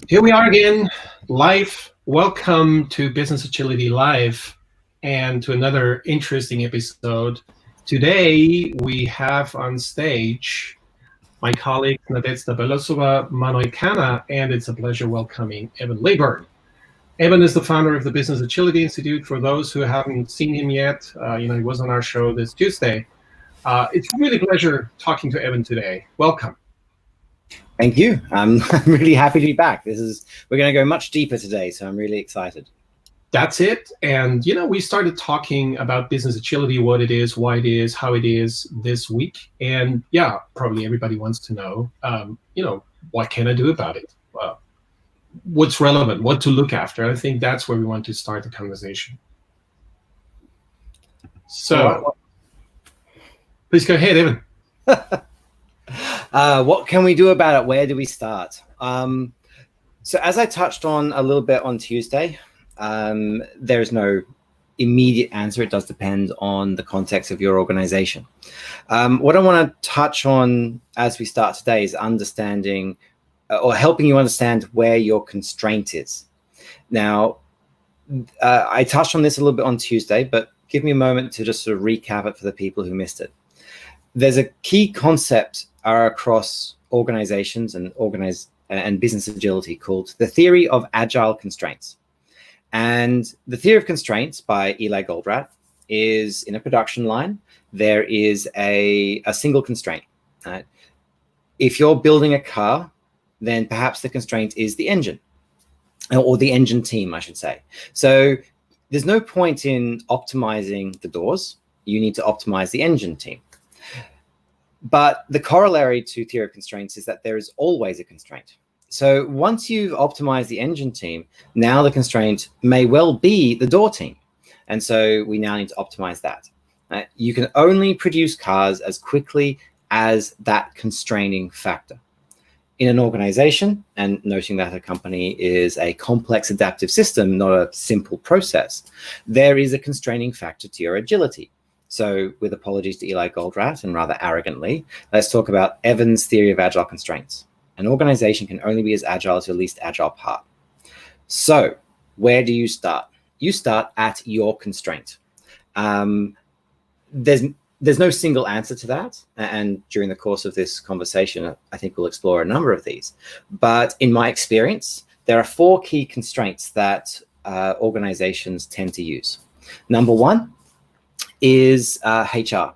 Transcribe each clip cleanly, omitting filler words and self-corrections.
Here we are again, live. Welcome to Business Agility Live and to another interesting episode. Today we have on stage my colleague Nadezhda Belosova Manoikana, and it's a pleasure welcoming Evan Leybourn. Evan is the founder of the Business Agility Institute. For those who haven't seen him yet, he was on our show this Tuesday. It's really a pleasure talking to Evan today. Welcome. Thank you. I'm really happy to be back. We're going to go much deeper today, so I'm really excited. That's it. And, we started talking about business agility, what it is, why it is, how it is this week. And yeah, probably everybody wants to know, what can I do about it? Well, what's relevant, what to look after. I think that's where we want to start the conversation. So please go ahead, Evan. What can we do about it? Where do we start? So as I touched on a little bit on Tuesday, there's no immediate answer. It does depend on the context of your organization. What I want to touch on as we start today is understanding or helping you understand where your constraint is. Now, I touched on this a little bit on Tuesday, but give me a moment to just sort of recap it for the people who missed it. There's a key concept across organizations and business agility called the theory of agile constraints. And the theory of constraints by Eli Goldratt is, in a production line, there is a single constraint. Right? If you're building a car, then perhaps the constraint is the engine, or the engine team, I should say. So there's no point in optimizing the doors. You need to optimize the engine team. But the corollary to theory of constraints is that there is always a constraint. So once you've optimized the engine team, now the constraint may well be the door team. And so we now need to optimize that. You can only produce cars as quickly as that constraining factor. In an organization, and noting that a company is a complex adaptive system, not a simple process, there is a constraining factor to your agility. So with apologies to Eli Goldratt and rather arrogantly, let's talk about Evan's theory of agile constraints. An organization can only be as agile as your least agile part. So where do you start? You start at your constraint. There's no single answer to that. And during the course of this conversation, I think we'll explore a number of these. But in my experience, there are 4 key constraints that organizations tend to use. Number 1 is HR.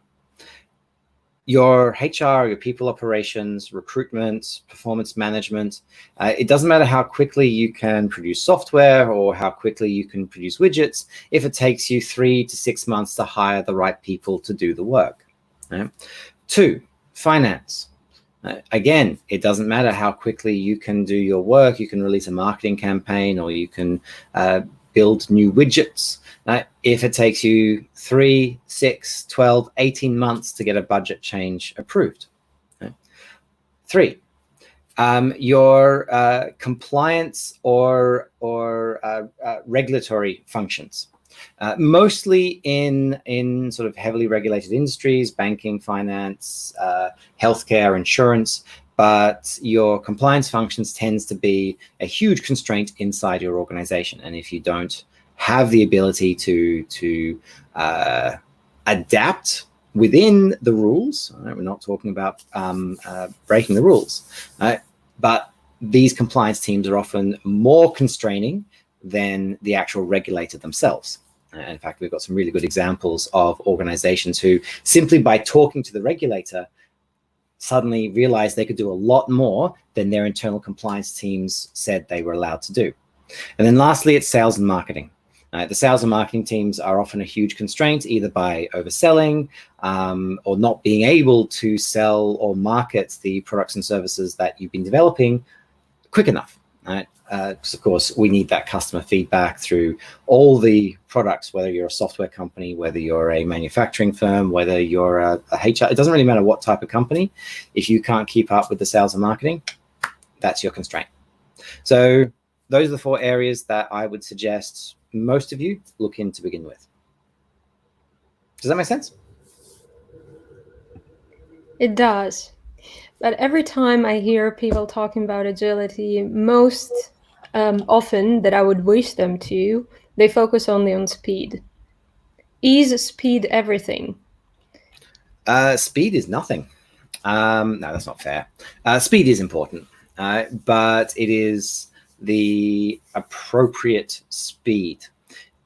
Your HR, your people operations, recruitment, performance management. It doesn't matter how quickly you can produce software or how quickly you can produce widgets if it takes you 3 to 6 months to hire the right people to do the work. Right? 2, finance. Again, it doesn't matter how quickly you can do your work. You can release a marketing campaign or you can build new widgets. If it takes you 3, 6, 12, 18 months to get a budget change approved. 3, your compliance or regulatory functions. Mostly in sort of heavily regulated industries, banking, finance, healthcare, insurance, but your compliance functions tends to be a huge constraint inside your organization. And if you don't have the ability to adapt within the rules, right? We're not talking about breaking the rules, but these compliance teams are often more constraining than the actual regulator themselves. In fact, we've got some really good examples of organizations who simply by talking to the regulator suddenly realized they could do a lot more than their internal compliance teams said they were allowed to do. And then lastly, it's sales and marketing. The sales and marketing teams are often a huge constraint, either by overselling or not being able to sell or market the products and services that you've been developing quick enough. Right? Because of course, we need that customer feedback through all the products, whether you're a software company, whether you're a manufacturing firm, whether you're a HR, it doesn't really matter what type of company. If you can't keep up with the sales and marketing, that's your constraint. So those are the 4 areas that I would suggest most of you look in to begin with. Does that make sense? It does. But every time I hear people talking about agility, most often that I would wish them to, they focus only on speed. Is speed everything? Speed is nothing. No, that's not fair. Speed is important, but it is the appropriate speed.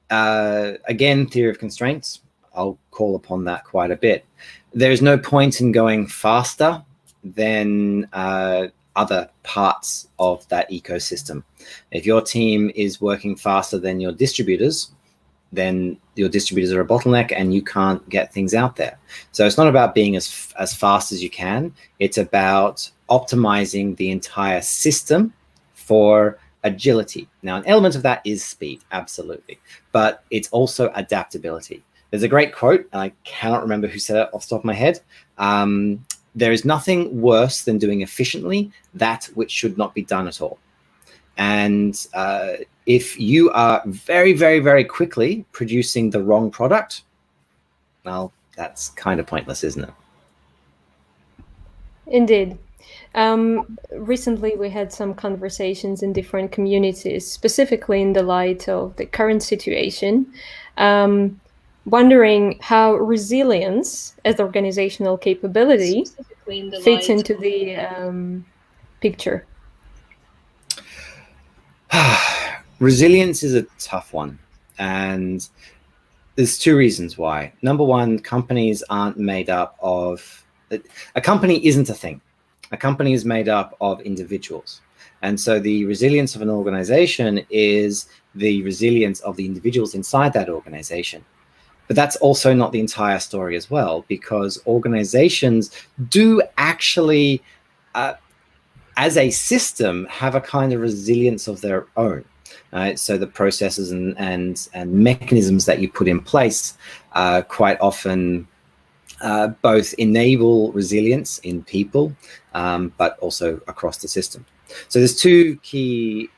Again, theory of constraints, I'll call upon that quite a bit. There's no point in going faster than other parts of that ecosystem. If your team is working faster than your distributors, then your distributors are a bottleneck and you can't get things out there. So it's not about being as fast as you can. It's about optimizing the entire system for agility. Now, an element of that is speed, absolutely, but it's also adaptability. There's a great quote, and I cannot remember who said it off the top of my head. There is nothing worse than doing efficiently that which should not be done at all. And if you are very, very, very quickly producing the wrong product, well, that's kind of pointless, isn't it? Indeed. Recently, we had some conversations in different communities, specifically in the light of the current situation, wondering how resilience as organizational capability fits into the picture. Resilience is a tough one, and there's two reasons why. Number one, companies aren't made up of, a company isn't a thing. A company is made up of individuals. And so the resilience of an organization is the resilience of the individuals inside that organization. But that's also not the entire story as well, because organizations do actually, as a system, have a kind of resilience of their own. So the processes and mechanisms that you put in place quite often both enable resilience in people, but also across the system. So there's two key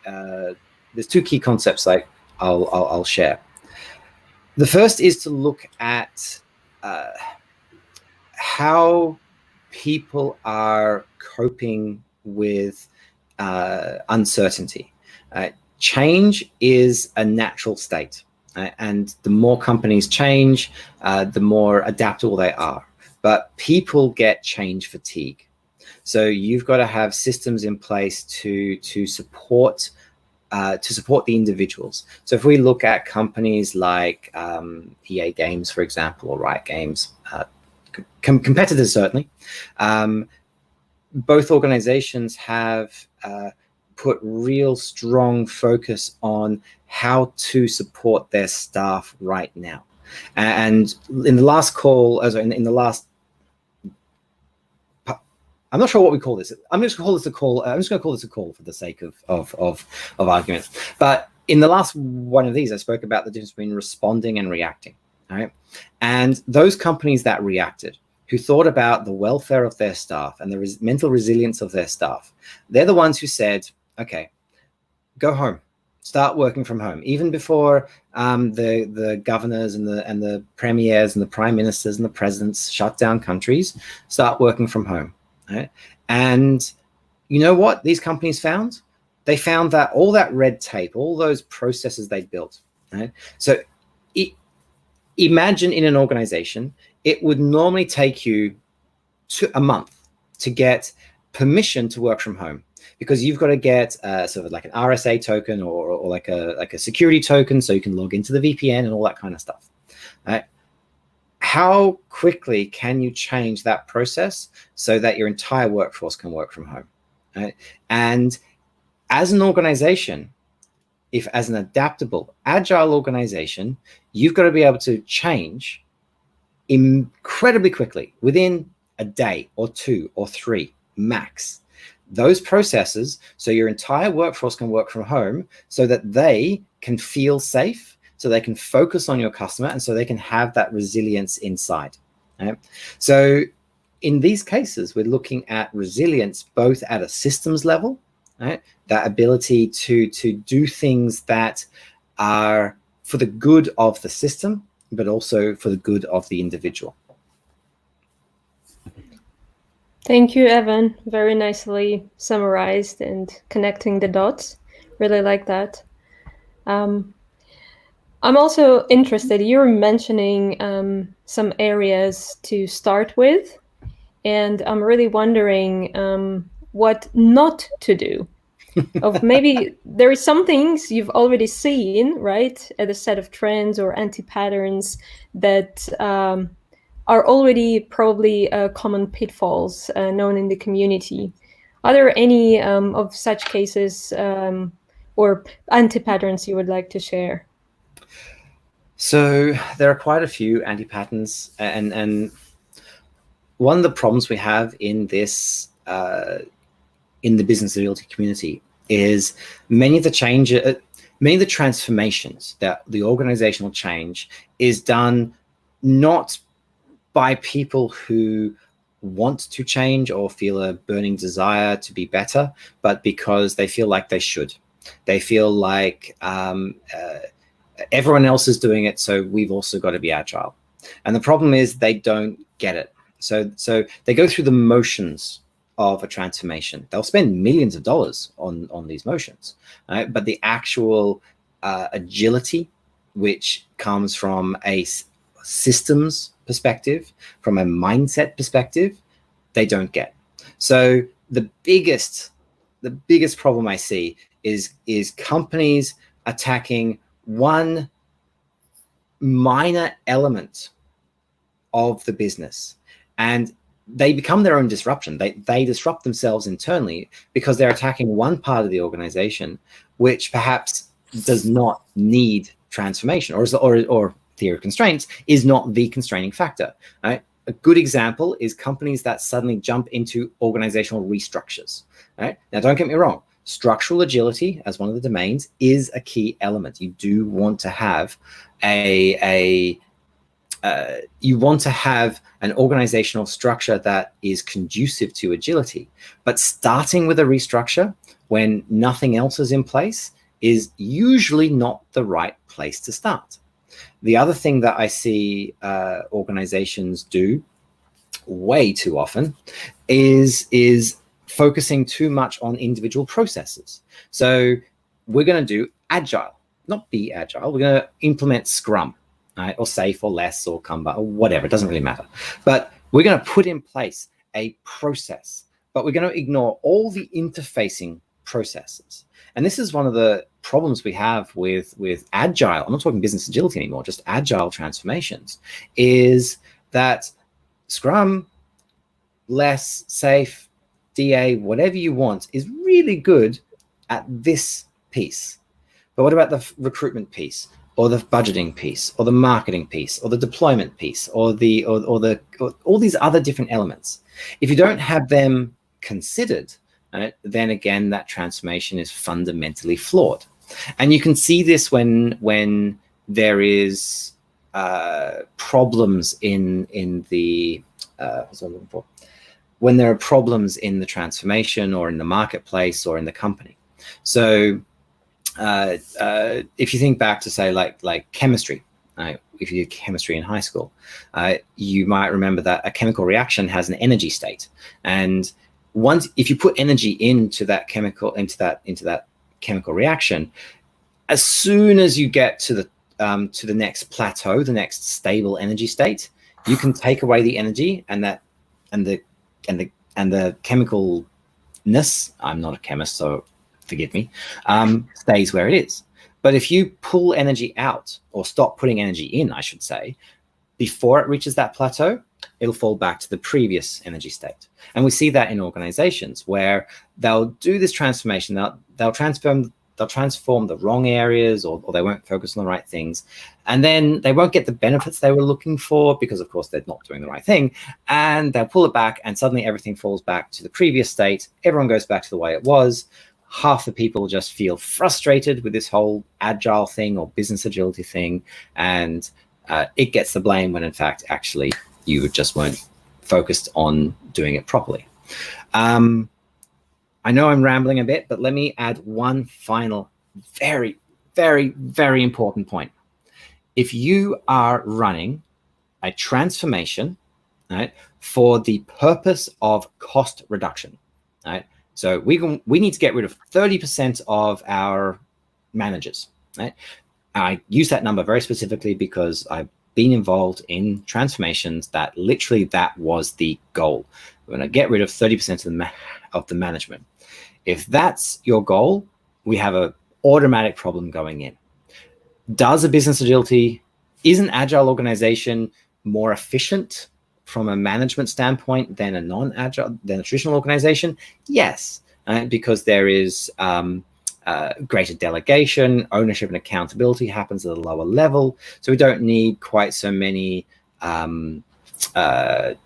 concepts I'll share. The first is to look at how people are coping with uncertainty. Change is a natural state, and the more companies change, the more adaptable they are. But people get change fatigue. So you've got to have systems in place to support the individuals. So if we look at companies like EA Games, for example, or Riot Games, competitors certainly, both organizations have put real strong focus on how to support their staff right now. And in the last call, in the last, I'm not sure what we call this. I'm just going to call this a call. I'm just going to call this a call for the sake of argument. But in the last one of these, I spoke about the difference between responding and reacting. All right, and those companies that reacted, who thought about the welfare of their staff and the mental resilience of their staff, they're the ones who said, okay, go home, start working from home. Even before the governors and the premiers and the prime ministers and the presidents shut down countries, start working from home. Right? And you know what these companies found? They found that all that red tape, all those processes they built. Right? So imagine in an organization, it would normally take you a month to get permission to work from home, because you've got to get sort of like an RSA token or like a security token so you can log into the VPN and all that kind of stuff. Right? How quickly can you change that process so that your entire workforce can work from home? Right? And as an organization, if as an adaptable, agile organization, you've got to be able to change incredibly quickly, within a day or 2 or 3 max, those processes, so your entire workforce can work from home, so that they can feel safe, so they can focus on your customer, and so they can have that resilience inside. Right? So in these cases, we're looking at resilience both at a systems level, right? That ability to do things that are for the good of the system, but also for the good of the individual. Thank you, Evan. Very nicely summarized and connecting the dots. Really like that. I'm also interested, you're mentioning some areas to start with, and I'm really wondering what not to do. Of maybe there is some things you've already seen, right, at a set of trends or anti-patterns that are already probably common pitfalls known in the community. Are there any of such cases or anti-patterns you would like to share? So there are quite a few anti-patterns, and one of the problems we have in this in the business agility community is many of the transformations that the organizational change is done not by people who want to change or feel a burning desire to be better, but because they feel like they should. They feel like everyone else is doing it, so we've also got to be agile. And the problem is they don't get it. So they go through the motions of a transformation. They'll spend millions of dollars on these motions, right? But the actual agility, which comes from a systems perspective, from a mindset perspective, they don't get. So the biggest problem I see is companies attacking one minor element of the business, and they become their own disruption. They disrupt themselves internally because they're attacking one part of the organization, which perhaps does not need transformation, or theory of constraints is not the constraining factor. Right? A good example is companies that suddenly jump into organizational restructures. Right? Now, don't get me wrong. Structural agility as one of the domains is a key element. You do want to have you want to have an organizational structure that is conducive to agility. But starting with a restructure when nothing else is in place is usually not the right place to start. The other thing that I see organizations do way too often is focusing too much on individual processes. So we're going to do agile, not be agile. We're going to implement Scrum, right? Or SAFe or less or Kanban or whatever. It doesn't really matter. But we're going to put in place a process, but we're going to ignore all the interfacing processes. And this is one of the problems we have with agile. I'm not talking business agility anymore, just agile transformations, is that Scrum, less, SAFe, DA, whatever you want, is really good at this piece. But what about the recruitment piece, or the budgeting piece, or the marketing piece, or the deployment piece, or all these other different elements? If you don't have them considered, then again, that transformation is fundamentally flawed. And you can see this when there is problems in the what's what I'm looking for? When there are problems in the transformation or in the marketplace or in the company. So if you think back to say like chemistry, if you did chemistry in high school, you might remember that a chemical reaction has an energy state, and if you put energy into that chemical chemical reaction, as soon as you get to the next plateau, the next stable energy state, you can take away the energy and the chemicalness. I'm not a chemist, so forgive me. Stays where it is. But if you pull energy out, or stop putting energy in, I should say, before it reaches that plateau, it'll fall back to the previous energy state. And we see that in organizations where they'll do this transformation. They'll transform the wrong areas, or they won't focus on the right things. And then they won't get the benefits they were looking for because, of course, they're not doing the right thing. And they'll pull it back, and suddenly everything falls back to the previous state. Everyone goes back to the way it was. Half the people just feel frustrated with this whole agile thing or business agility thing. And it gets the blame when, in fact, actually, you just weren't focused on doing it properly. I know I'm rambling a bit, but let me add one final very, very, very important point. If you are running a transformation, right, for the purpose of cost reduction, right, So we need to get rid of 30% of our managers, right? I use that number very specifically because I've been involved in transformations that literally that was the goal. We're going to get rid of 30% of the management. If that's your goal, we have an automatic problem going in. Does a business agility, is an agile organization more efficient from a management standpoint than a non-agile, than a traditional organization? Yes, because there is greater delegation, ownership and accountability happens at a lower level. So we don't need quite so many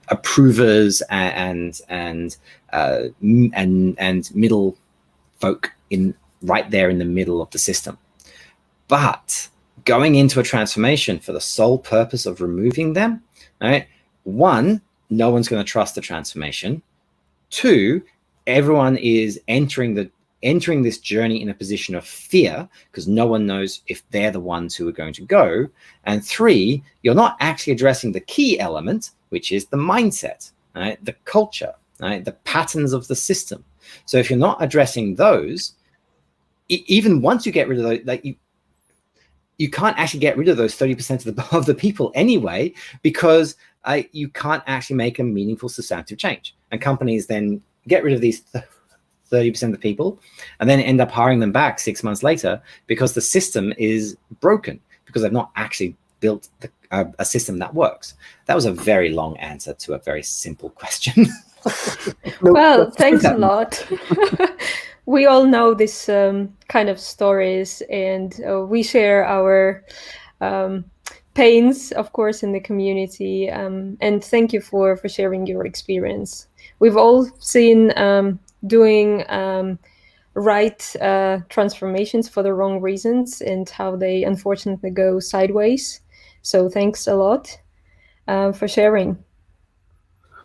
approvers and middle folk in right there in the middle of the system. But going into a transformation for the sole purpose of removing them, right? One, no one's going to trust the transformation. Two, everyone is entering this journey in a position of fear because no one knows if they're the ones who are going to go. And three, you're not actually addressing the key element, which is the mindset, right? The culture, right? The patterns of the system. So if you're not addressing those, even once you get rid of those, like you can't actually get rid of those 30% of the people anyway, because you can't actually make a meaningful substantive change. And companies then get rid of these 30% of the people and then end up hiring them back 6 months later because the system is broken, because they've not actually built a system that works. That was a very long answer to a very simple question. Well, thanks a lot. We all know this kind of stories, and we share our pains, of course, in the community. And thank you for sharing your experience. We've all seen doing right transformations for the wrong reasons and how they unfortunately go sideways. So thanks a lot for sharing.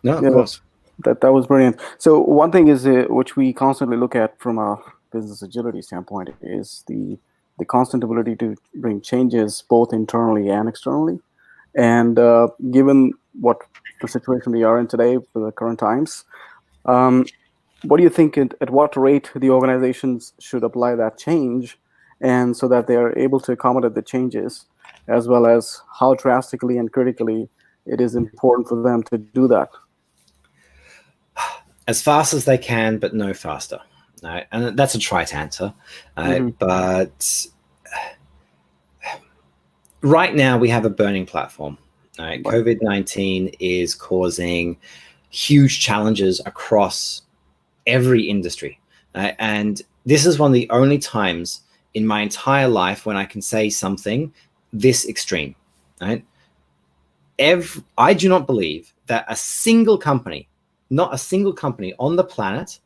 No, of course. That was brilliant. So one thing is which we constantly look at from a business agility standpoint is the constant ability to bring changes both internally and externally. And given what the situation we are in today for the current times, what do you think at what rate the organizations should apply that change, and so that they are able to accommodate the changes, as well as how drastically and critically it is important for them to do that? As fast as they can, but no faster. Right? And that's a trite answer. But right now we have a burning platform. Right? COVID-19 is causing huge challenges across every industry. And this is one of the only times in my entire life when I can say something this extreme. Right? I do not believe that a single company, not a single company on the planet,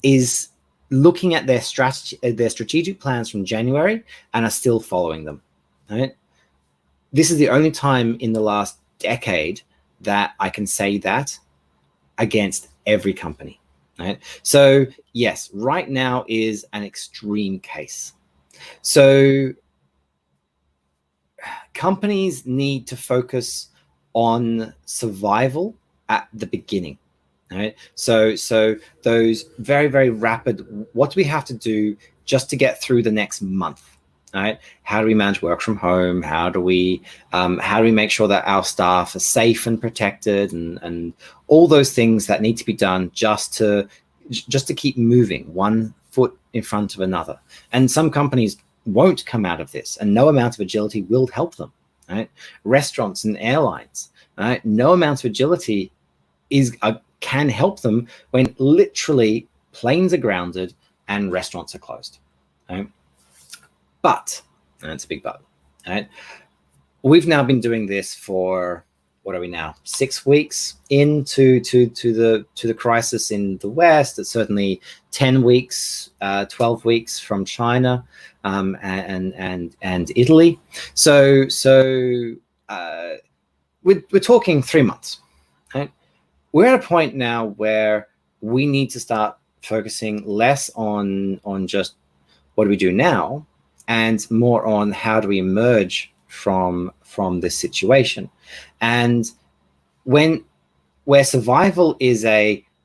is looking at their strategic plans from January and are still following them. Right? This is the only time in the last decade that I can say that against every company. Right? So yes, right now is an extreme case. So companies need to focus on survival at the beginning. Right? So those very, very rapid, what do we have to do just to get through the next month? Right? How do we manage work from home? How do we make sure that our staff are safe and protected, and all those things that need to be done just to keep moving one foot in front of another. And some companies won't come out of this, and no amount of agility will help them. Right? Restaurants and airlines, right? No amount of agility can help them when literally planes are grounded and restaurants are closed. Right? But, and it's a big but, right? We've now been doing this for, what are we now? 6 weeks into the crisis in the West. It's certainly 10 weeks, 12 weeks from China and Italy. So we're talking 3 months. Right? We're at a point now where we need to start focusing less on just what do we do now, and more on how do we emerge from this situation. And where survival is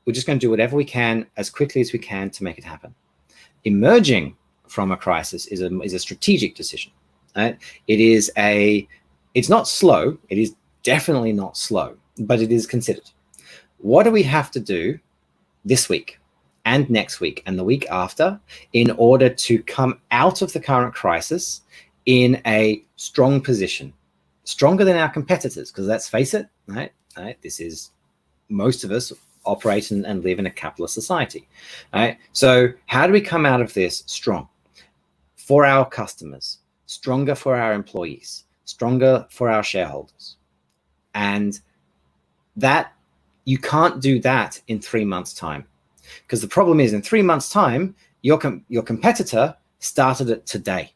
we're just going to do whatever we can as quickly as we can to make it happen. Emerging from a crisis is a strategic decision. Right? It's not slow. It is definitely not slow, but it is considered. What do we have to do this week and next week and the week after in order to come out of the current crisis in a strong position, stronger than our competitors? Because let's face it, right? This is, most of us operate and live in a capitalist society. Right? So how do we come out of this strong for our customers, stronger for our employees, stronger for our shareholders? And that, you can't do that in 3 months' time, because the problem is in 3 months' time, your competitor started it today.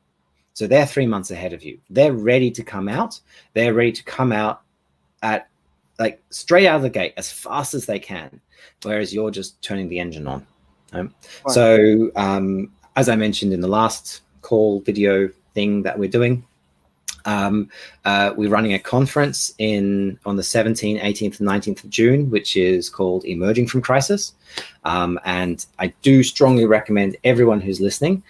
So they're 3 months ahead of you. They're ready to come out. They're ready to come out at like straight out of the gate as fast as they can, whereas you're just turning the engine on. Right. So as I mentioned in the last call video thing that we're doing, we're running a conference on the 17th, 18th, and 19th of June, which is called Emerging from Crisis. And I do strongly recommend everyone who's listening,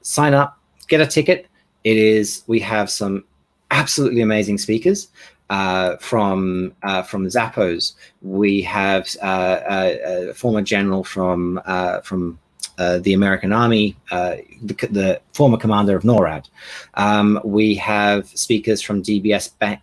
sign up, get a ticket. We have some absolutely amazing speakers from Zappos. We have a former general from the American Army, the former commander of NORAD. We have speakers from DBS Bank.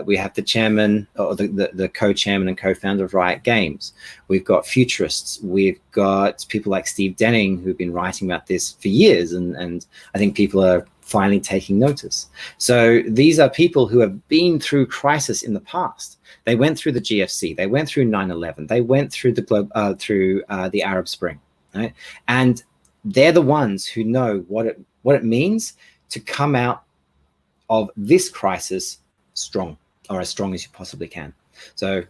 We have the chairman, or the co-chairman and co-founder of Riot Games. We've got futurists. We've got people like Steve Denning, who've been writing about this for years, and I think people are finally taking notice. So these are people who have been through crisis in the past. They went through the GFC. They went through 9/11. They went through the Arab Spring, right? And they're the ones who know what it means to come out of this crisis strong, or as strong as you possibly can. So,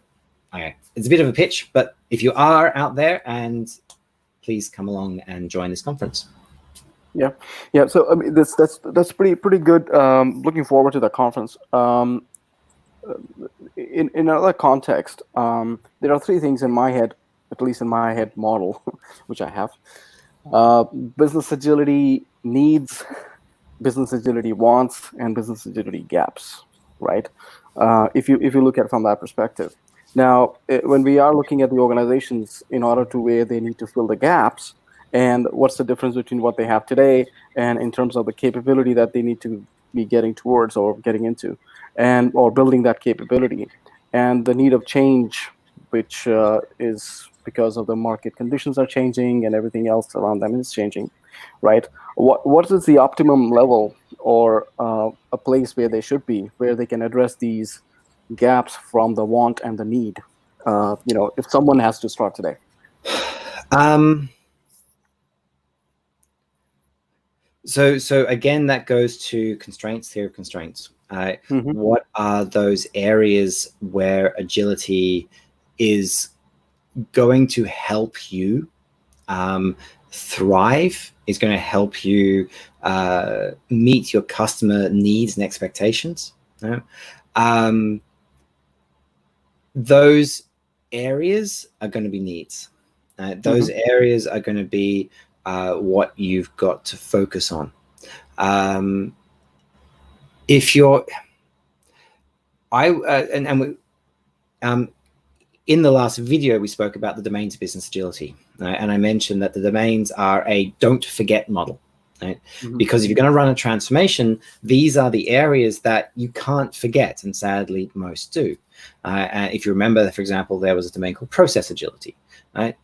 okay, it's a bit of a pitch, but if you are out there, and please come along and join this conference. Yeah. So I mean, that's pretty good. Looking forward to the conference. In another context, there are three things in my head, at least in my head model, which I have. Business agility needs, business agility wants, and business agility gaps, right? If you look at it from that perspective. Now, when we are looking at the organizations in order to where they need to fill the gaps, and what's the difference between what they have today and in terms of the capability that they need to be getting towards or getting into, or building that capability, and the need of change, which is because of the market conditions are changing and everything else around them is changing, right? What is the optimum level, or a place where they should be, where they can address these gaps from the want and the need? If someone has to start today. So again, that goes to constraints, theory of constraints. What are those areas where agility is going to help you thrive, is going to help you meet your customer needs and expectations? Those areas are going to be needs. Those areas are going to be what you've got to focus on. If you're, in the last video, we spoke about the domains of business agility, right? And I mentioned that the domains are a don't forget model, right? Because if you're going to run a transformation, these are the areas that you can't forget, and sadly, most do. If you remember, for example, there was a domain called process agility, right?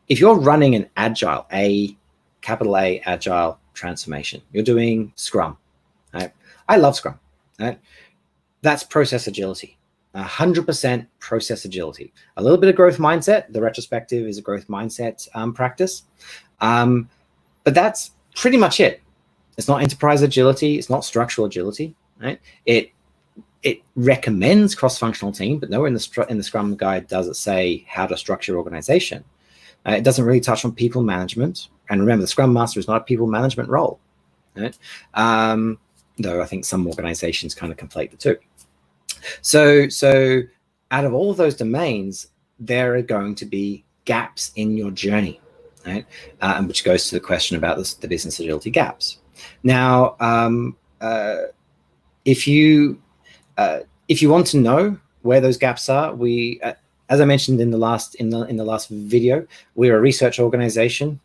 If you're running an agile, capital A agile transformation, you're doing Scrum, right? I love Scrum, right? That's process agility, 100% process agility. A little bit of growth mindset. The retrospective is a growth mindset practice, but that's pretty much it. It's not enterprise agility. It's not structural agility, right? It recommends cross-functional team, but nowhere in the Scrum guide does it say how to structure organization. It doesn't really touch on people management. And remember, the Scrum Master is not a people management role, right? Though I think some organizations kind of conflate the two. So out of all of those domains, there are going to be gaps in your journey, right? And which goes to the question about the business agility gaps. Now, if you want to know where those gaps are, we, as I mentioned in the last video, we're a research organization.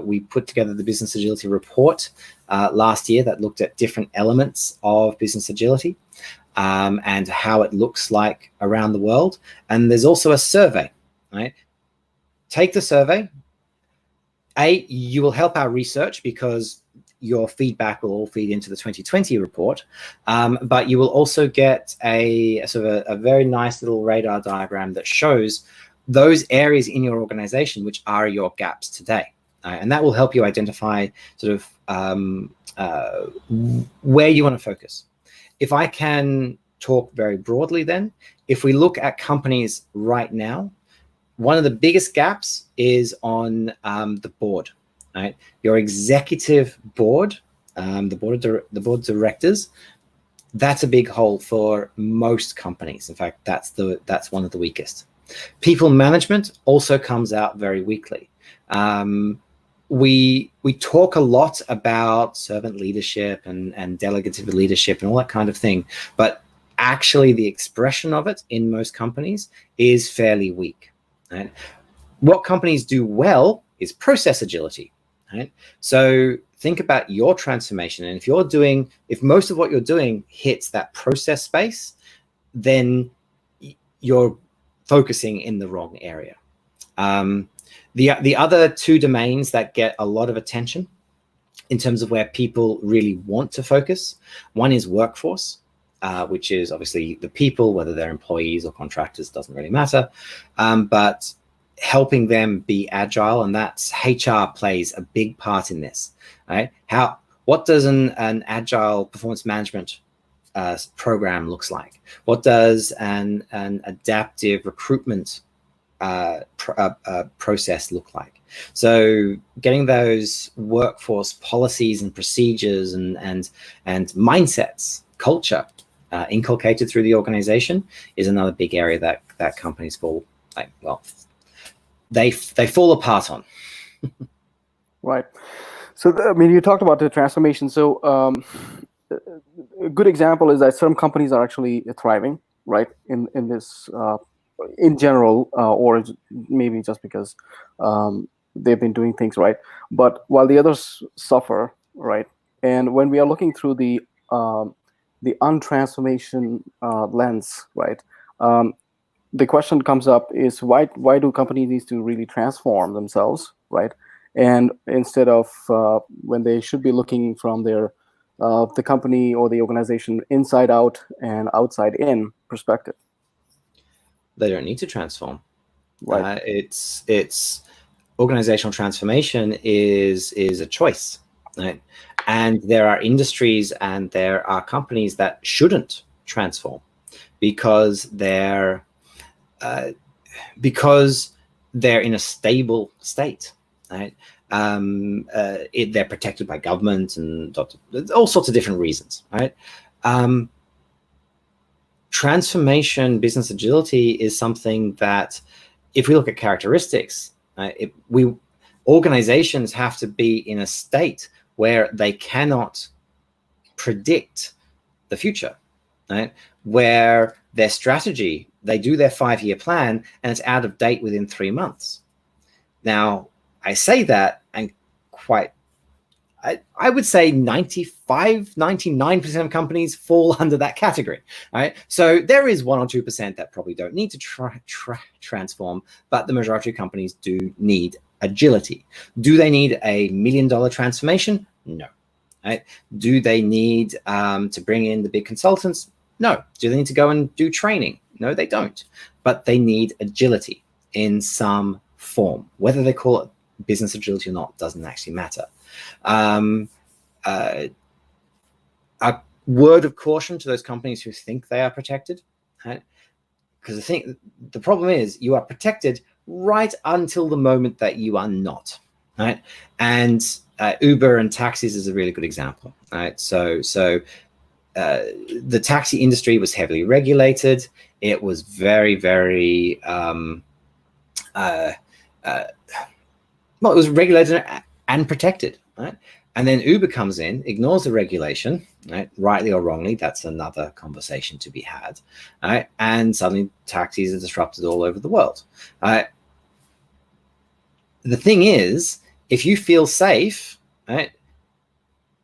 We put together the Business Agility Report last year that looked at different elements of business agility and how it looks like around the world. And there's also a survey, right? Take the survey. You will help our research because your feedback will all feed into the 2020 report, but you will also get a sort of a very nice little radar diagram that shows those areas in your organization which are your gaps today. And that will help you identify sort of where you want to focus. If I can talk very broadly then, if we look at companies right now, one of the biggest gaps is on the board, right? Your executive board, the board of directors, that's a big hole for most companies. In fact, that's one of the weakest. People management also comes out very weakly. We talk a lot about servant leadership and delegative leadership and all that kind of thing, but actually the expression of it in most companies is fairly weak. Right? What companies do well is process agility. Right? So think about your transformation, and if most of what you're doing hits that process space, then you're focusing in the wrong area. The other two domains that get a lot of attention in terms of where people really want to focus, one is workforce, which is obviously the people, whether they're employees or contractors, doesn't really matter, but helping them be agile, and that's HR plays a big part in this, right? What does an agile performance management program looks like? What does an adaptive recruitment process look like? So getting those workforce policies and procedures and mindsets, culture inculcated through the organization is another big area that companies fall they fall apart on. Right. So I mean, you talked about the transformation. So a good example is that some companies are actually thriving, right, in this in general, or maybe just because they've been doing things right, but while the others suffer, right? And when we are looking through the untransformation lens, right, the question comes up is why do companies need to really transform themselves, right? And instead of when they should be looking from their the company or the organization inside out and outside in perspective. They don't need to transform. Right. It's organizational transformation is a choice, right? And there are industries and there are companies that shouldn't transform because they're in a stable state, right? They're protected by government and all sorts of different reasons, right? Transformation, business agility is something that, if we look at characteristics, organizations have to be in a state where they cannot predict the future, right? Where their strategy, they do their 5-year plan and it's out of date within 3 months. Now, I say that and I would say 99% of companies fall under that category, right? So there is 1 or 2% that probably don't need to transform, but the majority of companies do need agility. Do they need a $1 million transformation? No. Right? Do they need to bring in the big consultants? No. Do they need to go and do training? No, they don't. But they need agility in some form. Whether they call it business agility or not doesn't actually matter. A word of caution to those companies who think they are protected, right? Because I think the problem is you are protected right until the moment that you are not, right? And Uber and taxis is a really good example, right? So the taxi industry was heavily regulated. It was very, very uh, well, it was regulated and protected, right? And then Uber comes in, ignores the regulation, right? Rightly or wrongly, that's another conversation to be had, right? And suddenly taxis are disrupted all over the world. The thing is, if you feel safe, right,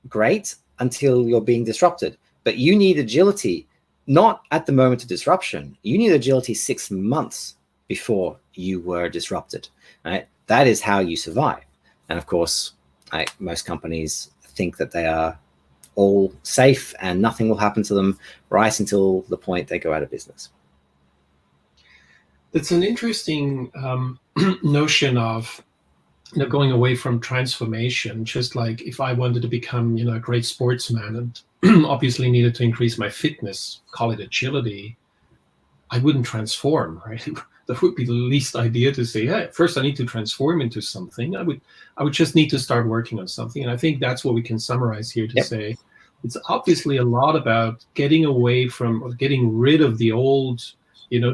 great, until you're being disrupted. But you need agility, not at the moment of disruption. You need agility 6 months before you were disrupted, right? That is how you survive. And of course, most companies think that they are all safe and nothing will happen to them right until the point they go out of business. It's an interesting notion of going away from transformation. Just like if I wanted to become a great sportsman and obviously needed to increase my fitness, call it agility, I wouldn't transform, right? That would be the least idea to say, hey, first I need to transform into something. I would just need to start working on something. And I think that's what we can summarize here to say it's obviously a lot about getting away from or getting rid of the old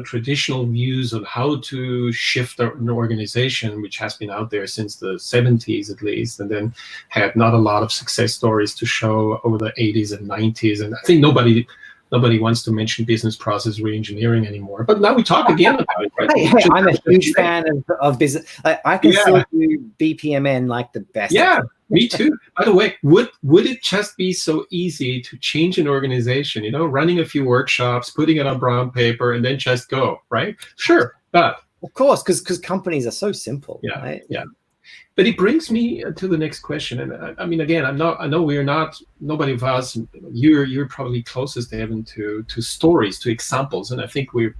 traditional views of how to shift an organization, which has been out there since the 70s at least, and then had not a lot of success stories to show over the 80s and 90s. And I think nobody wants to mention business process reengineering anymore. But now we talk again about it, right? Hey, I'm a huge fan of business. I can still do BPMN like the best. Yeah, me too. By the way, would it just be so easy to change an organization, running a few workshops, putting it on brown paper, and then just go, right? Sure, but of course, because companies are so simple. Yeah, right? Yeah. But it brings me to the next question, and I mean, again, I know we're not. Nobody of us. You're probably closest, Evan, to stories, to examples, and I think we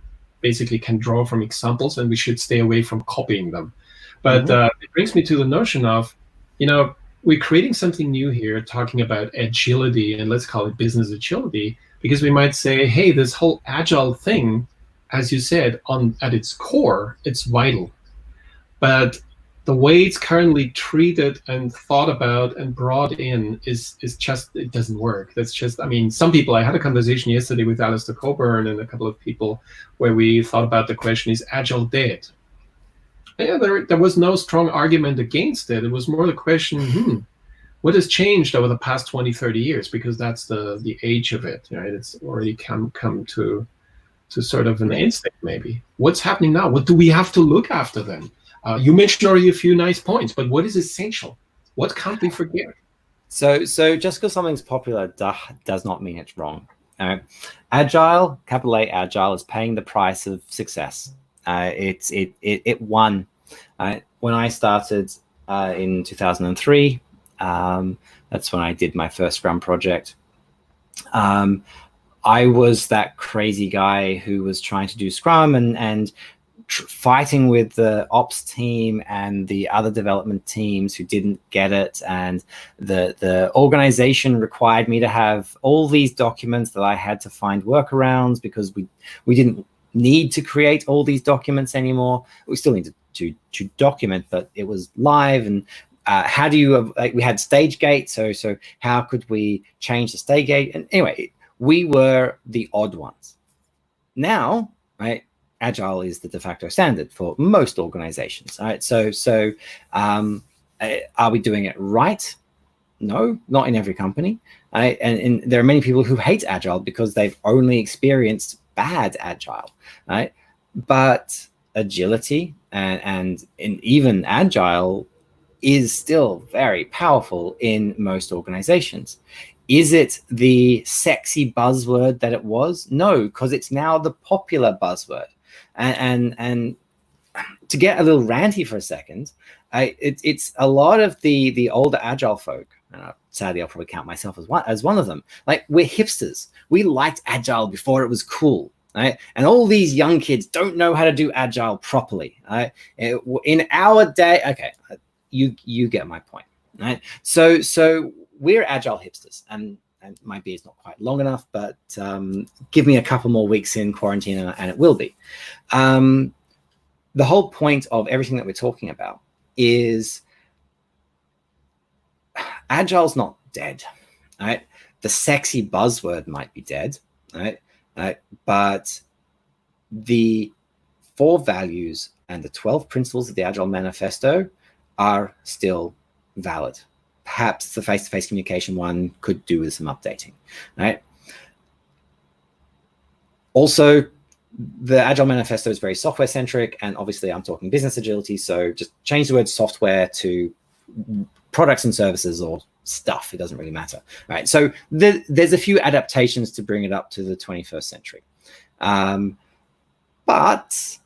basically can draw from examples, and we should stay away from copying them. But it brings me to the notion of, we're creating something new here, talking about agility, and let's call it business agility, because we might say, hey, this whole agile thing, as you said, at its core, it's vital, but the way it's currently treated and thought about and brought in is just, it doesn't work. That's just, I mean, some people, I had a conversation yesterday with Alistair Coburn and a couple of people where we thought about the question, is Agile dead? Yeah, there was no strong argument against it. It was more the question, what has changed over the past 20, 30 years? Because that's the age of it, right? It's already come to sort of an instinct maybe. What's happening now? What do we have to look after then? You mentioned already a few nice points, but what is essential? What can't we forget? So just because something's popular does not mean it's wrong. Agile, capital A, agile is paying the price of success. It won. When I started in 2003, that's when I did my first Scrum project. I was that crazy guy who was trying to do Scrum and fighting with the ops team and the other development teams who didn't get it, and the organization required me to have all these documents that I had to find workarounds because we didn't need to create all these documents anymore. We still needed to document, but it was live. And how do you we had stage gate, so how could we change the stage gate? And anyway, we were the odd ones. Now, right, Agile is the de facto standard for most organizations. All right, so are we doing it right? No, not in every company. Right? And there are many people who hate Agile because they've only experienced bad Agile. Right? But agility and even Agile is still very powerful in most organizations. Is it the sexy buzzword that it was? No, because it's now the popular buzzword. And to get a little ranty for a second, it's a lot of the older Agile folk. Sadly, I'll probably count myself as one of them. Like, we're hipsters. We liked Agile before it was cool. Right? And all these young kids don't know how to do Agile properly. Right? In our day, okay, you get my point. Right? So we're Agile hipsters, and my beard's not quite long enough, but give me a couple more weeks in quarantine and it will be. The whole point of everything that we're talking about is Agile's not dead. Right? The sexy buzzword might be dead, right? But the 4 values and the 12 principles of the Agile Manifesto are still valid. Perhaps the face-to-face communication one could do with some updating, right? Also, the Agile Manifesto is very software-centric, and obviously I'm talking business agility, so just change the word software to products and services or stuff. It doesn't really matter, right? So there's a few adaptations to bring it up to the 21st century. But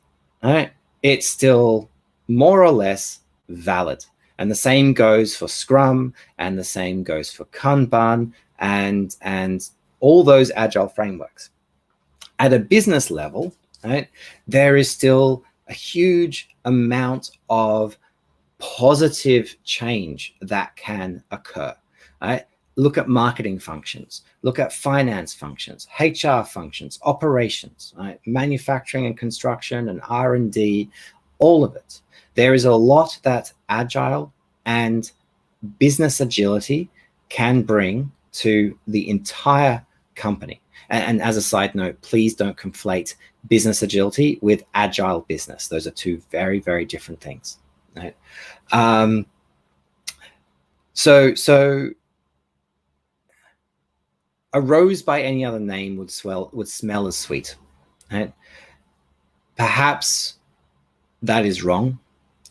right, it's still more or less valid. And the same goes for Scrum, and the same goes for Kanban, and all those Agile frameworks. At a business level, right, there is still a huge amount of positive change that can occur. Right? Look at marketing functions, look at finance functions, HR functions, operations, right? Manufacturing and construction and R&D, all of it. There is a lot that Agile and business agility can bring to the entire company. And as a side note, please don't conflate business agility with Agile business. Those are two very, very different things. Right? So a rose by any other name would smell as sweet. Right? Perhaps that is wrong.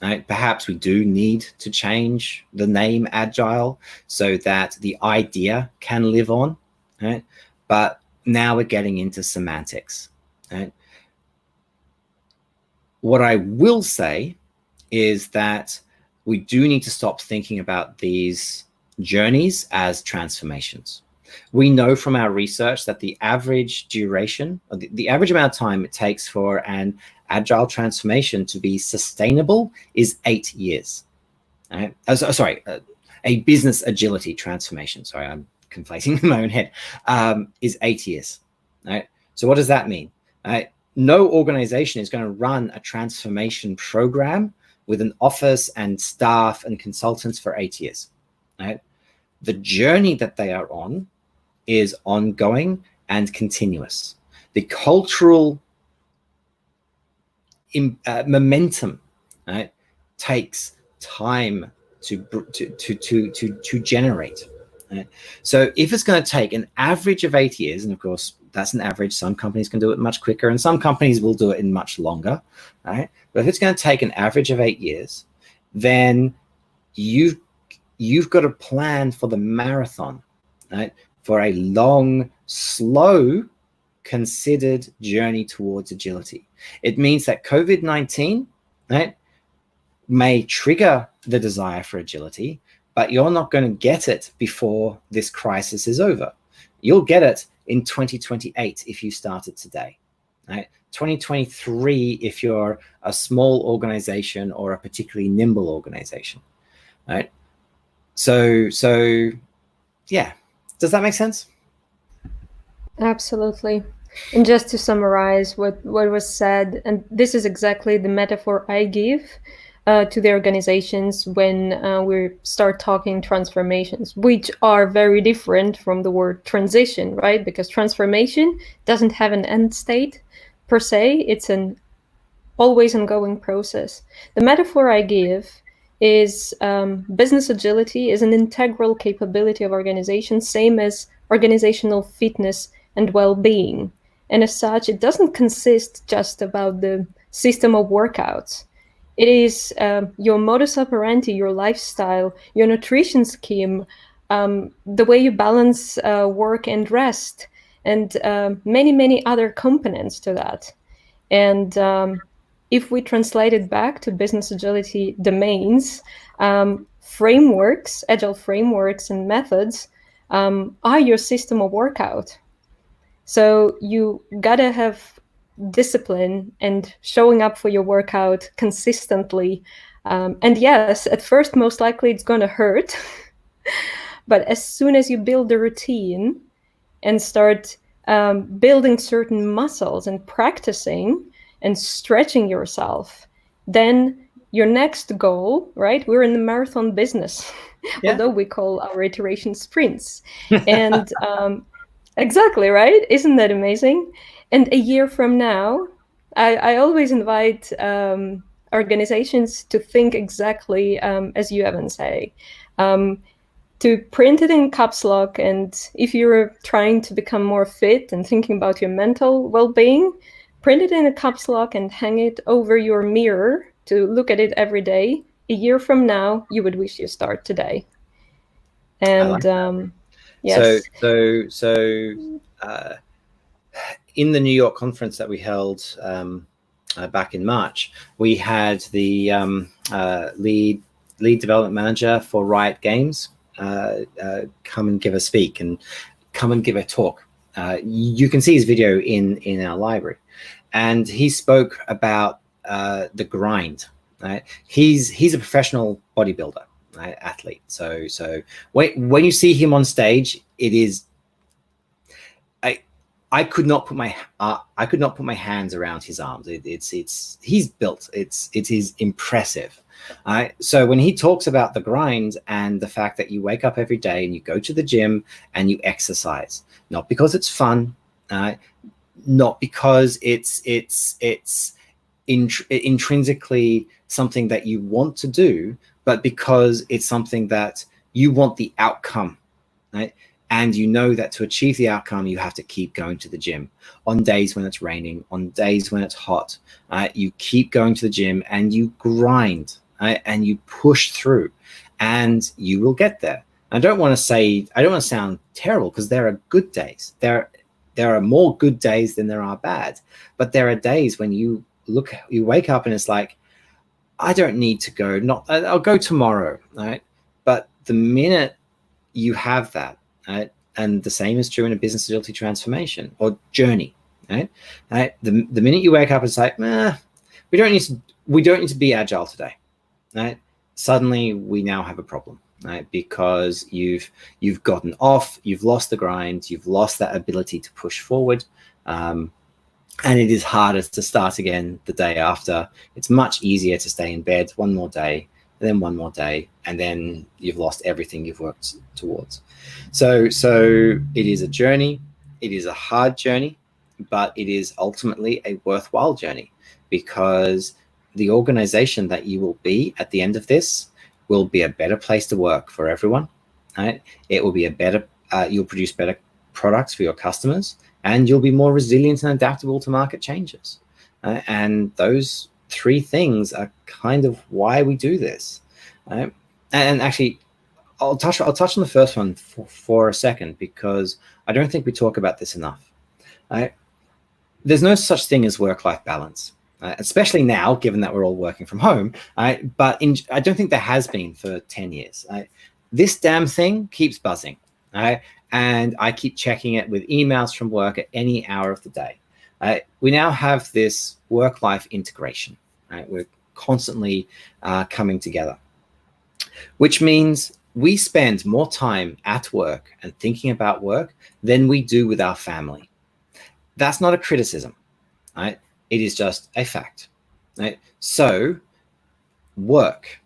Right? Perhaps we do need to change the name Agile so that the idea can live on. Right? But now we're getting into semantics. Right? What I will say is that we do need to stop thinking about these journeys as transformations. We know from our research that the average duration, or the average amount of time it takes for an Agile transformation to be sustainable is 8 years. Right? A business agility transformation, sorry, I'm conflating in my own head, is 8 years. Right? So what does that mean? Right? No organization is going to run a transformation program with an office and staff and consultants for 8 years. Right? The journey that they are on is ongoing and continuous. The cultural momentum, right, takes time to generate. Right? So if it's going to take an average of 8 years, and of course that's an average, some companies can do it much quicker and some companies will do it in much longer, right? But if it's going to take an average of 8 years, then you've got to plan for the marathon, right? For a long, slow, considered journey towards agility. It means that COVID-19, right, may trigger the desire for agility, but you're not going to get it before this crisis is over. You'll get it in 2028 if you started today, right? 2023 if you're a small organization or a particularly nimble organization, right? So yeah, does that make sense? Absolutely. And just to summarize what was said, and this is exactly the metaphor I give to the organizations when we start talking transformations, which are very different from the word transition, right? Because transformation doesn't have an end state per se. It's an always ongoing process. The metaphor I give is business agility is an integral capability of organizations, same as organizational fitness and well-being. And as such, it doesn't consist just about the system of workouts. It is your modus operandi, your lifestyle, your nutrition scheme, the way you balance work and rest, and many, many other components to that. And if we translate it back to business agility domains, frameworks, agile frameworks and methods are your system of workout. So you gotta have discipline and showing up for your workout consistently. And yes, at first, most likely it's gonna hurt. But as soon as you build the routine and start building certain muscles and practicing and stretching yourself, then your next goal, right? We're in the marathon business, yeah. Although we call our iteration sprints. And exactly, right? Isn't that amazing? And a year from now, I always invite our organizations to think exactly as you, Evan, say. To print it in caps lock, and if you're trying to become more fit and thinking about your mental well-being, print it in a caps lock and hang it over your mirror to look at it every day. A year from now, you would wish you start today. And yes. So in the New York conference that we held back in March, we had the lead development manager for Riot Games come and give a speak and come and give a talk. You can see his video in our library, and he spoke about the grind. Right? He's a professional bodybuilder, right? Athlete. So when you see him on stage, it is. I could not put my hands around his arms. He's built. It is impressive. So when he talks about the grind and the fact that you wake up every day and you go to the gym and you exercise, not because it's fun, not because it's intrinsically something that you want to do, but because it's something that you want the outcome, right? And you know that to achieve the outcome, you have to keep going to the gym on days when it's raining, on days when it's hot. You keep going to the gym and you grind, and you push through, and you will get there. I don't want to sound terrible, because there are good days. There are more good days than there are bad. But there are days when you wake up and it's like, I don't need to go. I'll go tomorrow, right? But the minute you have that, right? And the same is true in a business agility transformation or journey, right? The minute you wake up, it's like, we don't need to be agile today, right? Suddenly we now have a problem, right? Because you've gotten off, you've lost the grind, you've lost that ability to push forward, and it is harder to start again the day after. It's much easier to stay in bed one more day, and then one more day, and then you've lost everything you've worked towards. So it is a journey. It is a hard journey, but it is ultimately a worthwhile journey, because the organization that you will be at the end of this will be a better place to work for everyone, right? It will be a better, you'll produce better products for your customers, and you'll be more resilient and adaptable to market changes. And those three things are kind of why we do this. And actually, I'll touch on the first one for a second, because I don't think we talk about this enough. There's no such thing as work-life balance, especially now, given that we're all working from home. But I don't think there has been for 10 years. This damn thing keeps buzzing, and I keep checking it with emails from work at any hour of the day. We now have this work-life integration. We're constantly coming together, which means we spend more time at work and thinking about work than we do with our family. That's not a criticism, right? It is just a fact, right? So work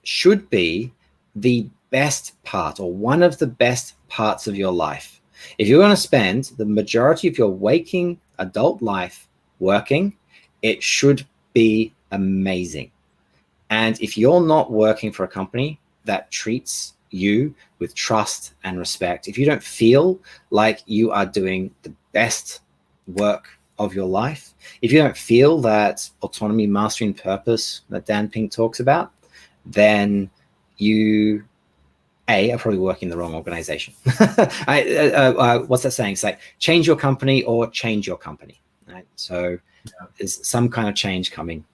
should be the best part, or one of the best parts of your life. If you're going to spend the majority of your waking adult life working, it should be amazing. And if you're not working for a company that treats you with trust and respect, if you don't feel like you are doing the best work of your life, if you don't feel that autonomy, mastery, and purpose that Dan Pink talks about, then you are probably working in the wrong organization. What's that saying? It's like, change your company or change your company, right? So there's some kind of change coming.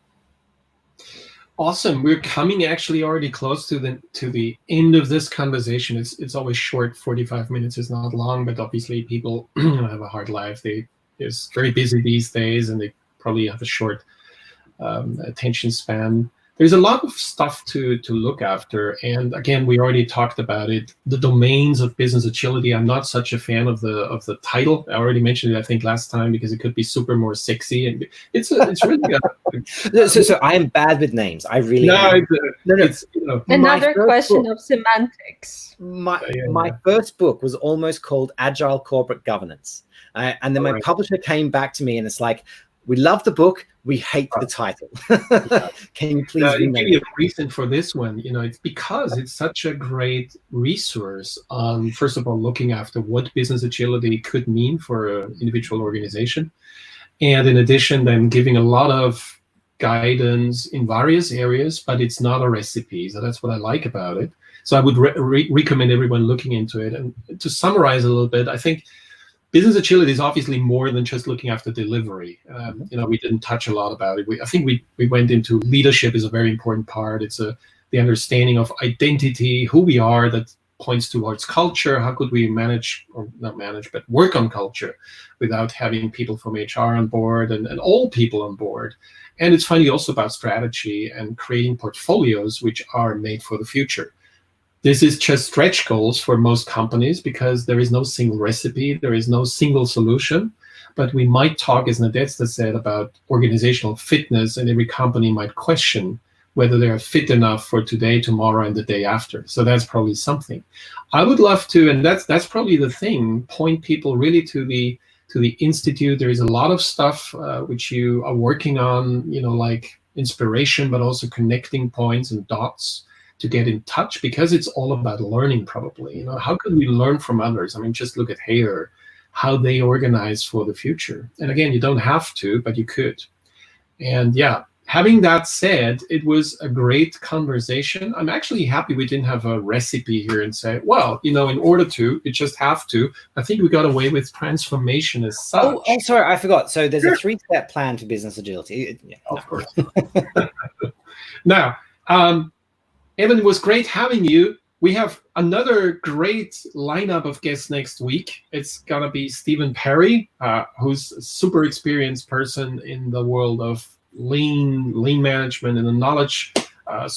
Awesome. We're coming actually already close to the end of this conversation. It's always short. 45 minutes is not long, but obviously people have a hard life. They're very busy these days, and they probably have a short attention span. There's a lot of stuff to look after, and again, we already talked about it. The domains of business agility. I'm not such a fan of the title. I already mentioned it, I think, last time, because it could be super more sexy, and it's really. So I am bad with names. I really am. It's another question of semantics. My first book was almost called Agile Corporate Governance, and then my publisher came back to me and it's like, We love the book. We hate the title. Can you please I'll give rename you it? a reason for this one. It's because it's such a great resource on, first of all, looking after what business agility could mean for an individual organization. And in addition, then giving a lot of guidance in various areas, but it's not a recipe. So that's what I like about it. So I would recommend everyone looking into it. And to summarize a little bit, I think business agility is obviously more than just looking after delivery. We didn't touch a lot about it. I think we went into leadership is a very important part. It's the understanding of identity, who we are, that points towards culture. How could we manage, or not manage, but work on culture without having people from HR on board and all people on board. And it's finally also about strategy and creating portfolios which are made for the future. This is just stretch goals for most companies because there is no single recipe, there is no single solution. But we might talk, as Nadezhda said, about organizational fitness, and every company might question whether they are fit enough for today, tomorrow, and the day after. So that's probably something. I would love to, and that's probably the thing, point people really to the Institute. There is a lot of stuff which you are working on, like inspiration, but also connecting points and dots to get in touch, because it's all about learning probably. How can we learn from others? I mean, just look at Hayer, how they organize for the future. And again, you don't have to, but you could. And yeah, having that said, it was a great conversation. I'm actually happy we didn't have a recipe here and say, well, in order to, you just have to. I think we got away with transformation as such. Oh, sorry, I forgot. So there's a 3-step plan to business agility. Yeah, of course. Now, Evan, it was great having you. We have another great lineup of guests next week. It's going to be Stephen Perry, who's a super experienced person in the world of lean management and the knowledge management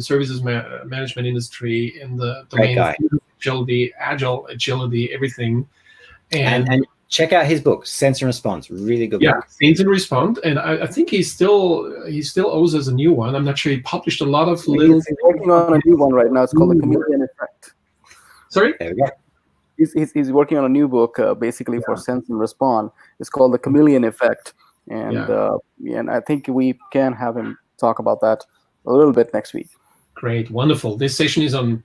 services management industry in the domain of agility, agile agility, everything. And check out his book, Sense and Response. Really good book. Sense and Respond. And I think he still owes us a new one. I'm not sure. He published a lot of little. He's working on a new one right now. It's called The Chameleon Effect. Sorry? There we go. He's working on a new book basically for Sense and Respond. It's called The Chameleon Effect. And and I think we can have him talk about that a little bit next week. Great. Wonderful. This session is on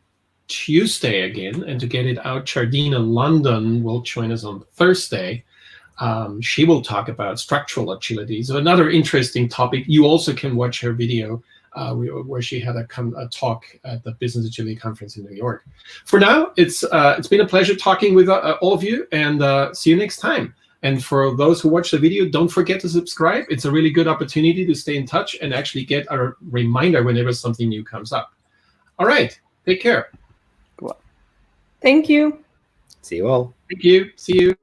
Tuesday again, and to get it out, Chardina London will join us on Thursday. She will talk about structural agility. So another interesting topic. You also can watch her video where she had a talk at the Business Agility Conference in New York. For now, it's been a pleasure talking with all of you, and see you next time. And for those who watch the video, don't forget to subscribe. It's a really good opportunity to stay in touch and actually get a reminder whenever something new comes up. All right. Take care. Thank you. See you all. Thank you. See you.